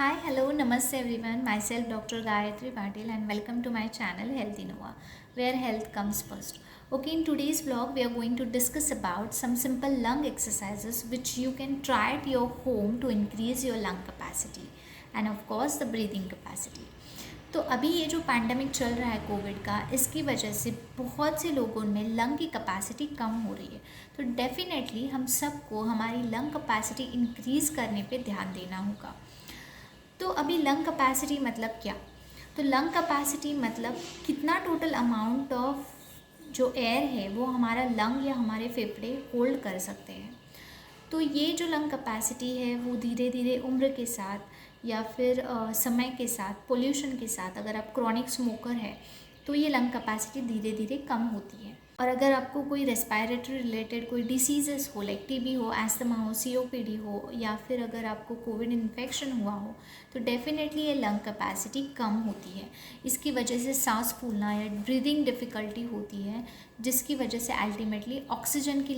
Hi, hello, namaste everyone. Myself Dr. Gayatri Patil and welcome to my channel Health Innova, where health comes first. Okay, in today's vlog we are going to discuss about some simple lung exercises which you can try at your home to increase your lung capacity and of course the breathing capacity. तो अभी ये जो pandemic चल रहा है Covid का, इसकी वजह से बहुत से लोगों में लंग की कैपेसिटी कम हो रही है। तो डेफिनेटली हम सबको हमारी लंग कैपेसिटी इंक्रीज़ करने पे ध्यान देना होगा। तो अभी लंग कैपेसिटी मतलब क्या? तो लंग कैपेसिटी मतलब कितना टोटल अमाउंट ऑफ जो एयर है वो हमारा लंग या हमारे फेफड़े होल्ड कर सकते हैं। तो ये जो लंग कैपेसिटी है वो धीरे धीरे उम्र के साथ या फिर समय के साथ, पोल्यूशन के साथ, अगर आप क्रॉनिक स्मोकर है तो ये लंग कैपेसिटी धीरे धीरे कम होती है। और अगर आपको कोई रेस्पायरेटरी रिलेटेड कोई डिसीजेस हो, लाइक टीबी हो, एस्थमा हो, सीओपीडी हो, या फिर अगर आपको कोविड इन्फेक्शन हुआ हो, तो डेफिनेटली ये लंग कैपेसिटी कम होती है। इसकी वजह से सांस फूलना या ब्रीदिंग डिफ़िकल्टी होती है, जिसकी वजह से अल्टीमेटली ऑक्सीजन की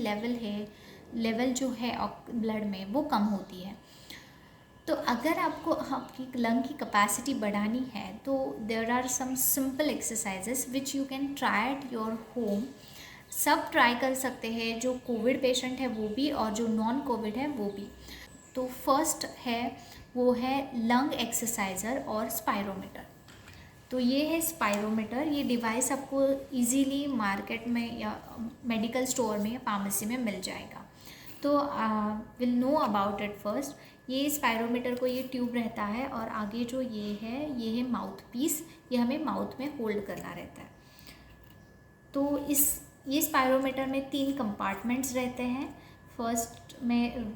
लेवल जो है ब्लड में वो कम होती है। तो अगर आपको आपकी लंग की कैपेसिटी बढ़ानी है तो there are some simple exercises which you can try at your home. सब ट्राई कर सकते हैं, जो कोविड पेशेंट है वो भी और जो नॉन कोविड है वो भी। तो फर्स्ट है वो है लंग एक्सरसाइजर और स्पायरोमीटर। तो ये है स्पायरोमीटर। ये डिवाइस आपको इजीली मार्केट में या मेडिकल स्टोर में या फार्मेसी में मिल जाएगा। तो will know about it first. ये स्पायरोमीटर को ये ट्यूब रहता है और आगे जो ये है माउथ पीस। ये हमें माउथ में होल्ड करना रहता है। तो ये स्पायरोमीटर में 3 कंपार्टमेंट्स रहते हैं। फर्स्ट में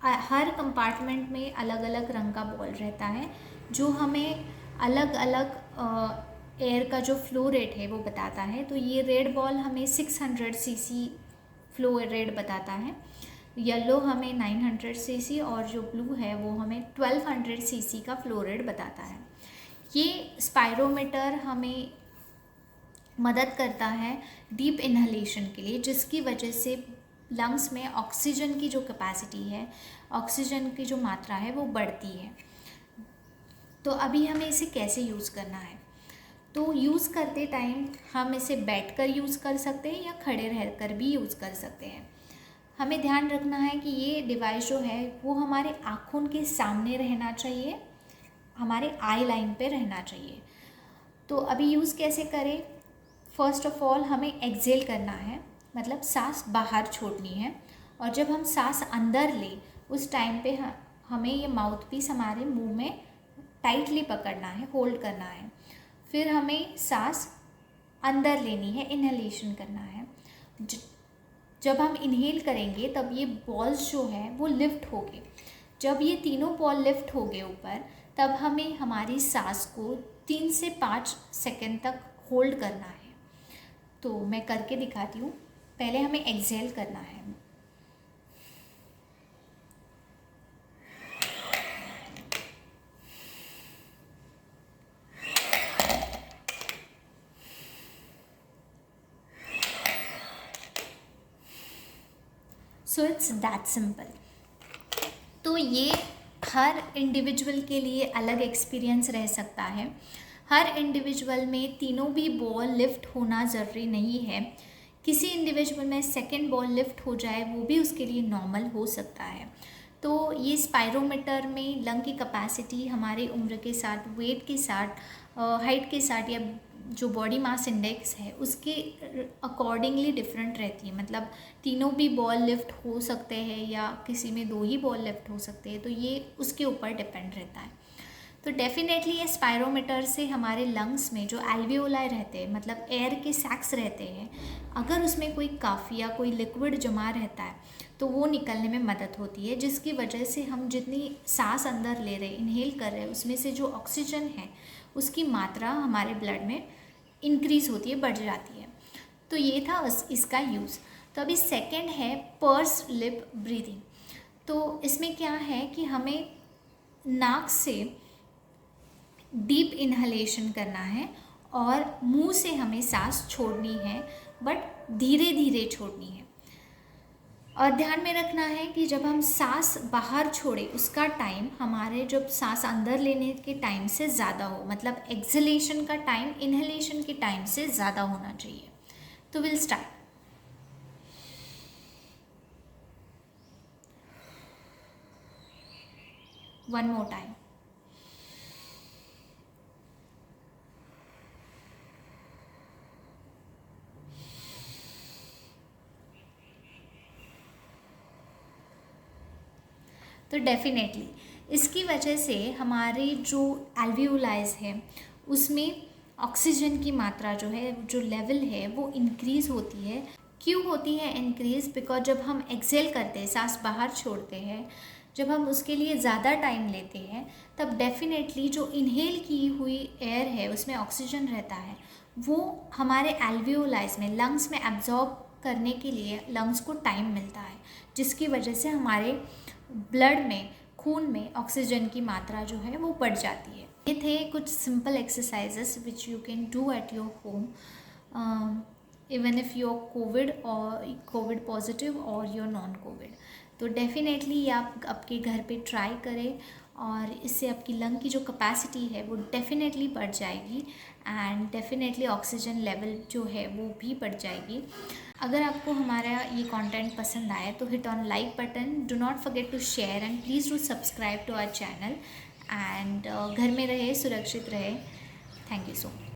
हर कंपार्टमेंट में अलग अलग रंग का बॉल रहता है जो हमें अलग अलग एयर का जो फ्लो रेट है वो बताता है। तो ये रेड बॉल हमें 600 सीसी फ्लो रेट बताता है, येलो हमें 900 सीसी और जो ब्लू है वो हमें 1200 सीसी का फ्लो रेट बताता है। ये स्पायरोमीटर हमें मदद करता है डीप इन्हलेशन के लिए, जिसकी वजह से लंग्स में ऑक्सीजन की जो कैपेसिटी है, ऑक्सीजन की जो मात्रा है वो बढ़ती है। तो अभी हमें इसे कैसे यूज़ करना है? तो यूज़ करते टाइम हम इसे बैठकर यूज़ कर सकते हैं या खड़े रहकर भी यूज़ कर सकते हैं। हमें ध्यान रखना है कि ये डिवाइस जो है वो हमारे आँखों के सामने रहना चाहिए, हमारे आई लाइन पे रहना चाहिए। तो अभी यूज़ कैसे करें? फर्स्ट ऑफ ऑल हमें एक्सेल करना है, मतलब सांस बाहर छोड़नी है। और जब हम सांस अंदर लें उस टाइम पे हमें ये माउथ पीस हमारे मुंह में टाइटली पकड़ना है, होल्ड करना है। फिर हमें सांस अंदर लेनी है, इन्हेलेशन करना है। जब हम इन्हेल करेंगे तब ये बॉल्स जो है वो लिफ्ट होंगे। जब ये तीनों बॉल लिफ्ट हो गए ऊपर, तब हमें हमारी सांस को 3 से 5 सेकंड तक होल्ड करना है। तो मैं करके दिखाती हूँ। पहले हमें एक्सहेल करना है। So it's that simple. तो ये हर इंडिविजुअल के लिए अलग एक्सपीरियंस रह सकता है। हर इंडिविजुअल में तीनों भी बॉल लिफ्ट होना ज़रूरी नहीं है। किसी इंडिविजुअल में सेकंड बॉल लिफ्ट हो जाए वो भी उसके लिए नॉर्मल हो सकता है। तो ये स्पायरोमीटर में लंग की कैपेसिटी हमारे उम्र के साथ, वेट के साथ, हाइट के साथ या जो बॉडी मास इंडेक्स है उसके अकॉर्डिंगली डिफरेंट रहती है। मतलब तीनों भी बॉल लिफ्ट हो सकते हैं या किसी में 2 ही बॉल लिफ्ट हो सकते हैं, तो ये उसके ऊपर डिपेंड रहता है। तो डेफिनेटली ये स्पायरोमीटर से हमारे लंग्स में जो एल्वियोलाई रहते हैं, मतलब एयर के सैक्स रहते हैं, अगर उसमें कोई कफ या कोई लिक्विड जमा रहता है तो वो निकलने में मदद होती है, जिसकी वजह से हम जितनी सांस अंदर ले रहे, इन्हेल कर रहे हैं, उसमें से जो ऑक्सीजन है उसकी मात्रा हमारे ब्लड में इंक्रीज़ होती है, बढ़ जाती है। तो ये था इसका यूज़। तो अभी सेकंड है पर्स लिप ब्रीदिंग। तो इसमें क्या है कि हमें नाक से डीप इन्हलेशन करना है और मुंह से हमें सांस छोड़नी है, बट धीरे धीरे छोड़नी है। और ध्यान में रखना है कि जब हम सांस बाहर छोड़े उसका टाइम हमारे जब सांस अंदर लेने के टाइम से ज़्यादा हो, मतलब एक्सलेशन का टाइम इनहेलेशन के टाइम से ज़्यादा होना चाहिए। तो will start. One more time. तो डेफिनेटली इसकी वजह से हमारे जो एल्वियोलाइज है उसमें ऑक्सीजन की मात्रा जो है, जो लेवल है वो इंक्रीज़ होती है। क्यों होती है इंक्रीज़? बिकॉज जब हम एक्सेल करते हैं, सांस बाहर छोड़ते हैं, जब हम उसके लिए ज़्यादा टाइम लेते हैं, तब डेफिनेटली जो इनहेल की हुई एयर है उसमें ऑक्सीजन रहता है, वो हमारे एल्वियोलाइज में, लंग्स में एब्जॉर्ब करने के लिए लंग्स को टाइम मिलता है, जिसकी वजह से हमारे ब्लड में, खून में ऑक्सीजन की मात्रा जो है वो बढ़ जाती है। ये थे कुछ simple exercises which you can do at your home even if you are COVID positive और यू आर नॉन कोविड। तो डेफिनेटली आप आपके घर पे ट्राई करें और इससे आपकी लंग की जो कैपेसिटी है वो डेफिनेटली बढ़ जाएगी एंड डेफिनेटली ऑक्सीजन लेवल जो है वो भी बढ़ जाएगी। अगर आपको हमारा ये कंटेंट पसंद आए तो hit on like button, do not forget to share and please do subscribe to our channel and घर में रहे, सुरक्षित रहे। Thank you so much.